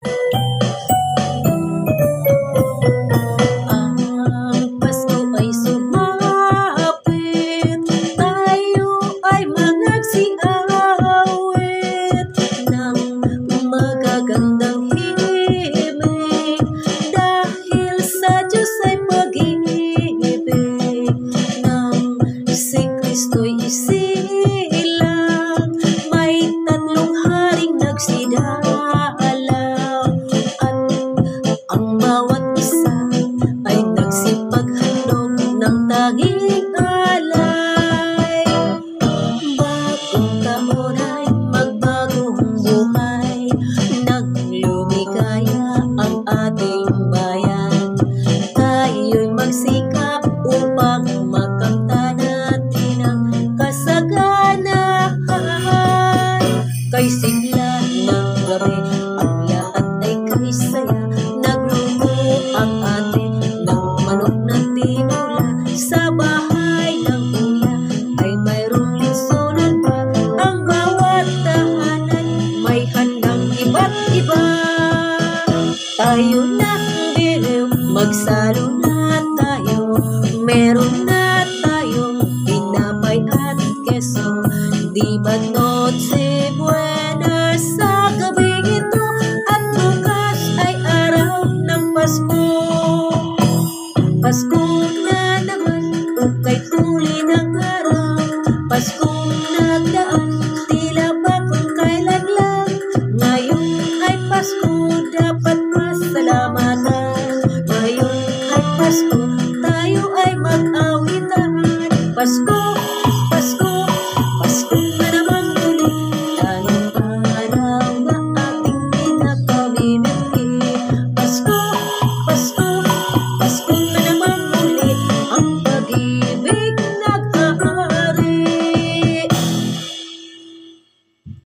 Ang Pasko ay sumapit, tayo ay magsiawit ng magagandang himig, dahil sa Diyos ay pag-ibig, nang si Kristo'y isilang, may tatlong haring nagsidalaw, at ang bawat isa ay nagsipaghandog ng tanging alay. Bagong taon ay magbagong buhay, naglumiligaya ang ating bayan. Tayo'y magsikap upang makamtan natin ang kasaganahan. Kay sigla ng gabi, ang lahat ay kay saya, nagluto ang ate ng manok na tinula. Sa bahay ng kuya ay mayroong linsonan pa, ang bawat tahanan may handang iba't iba. Tayo na biniw, magsalo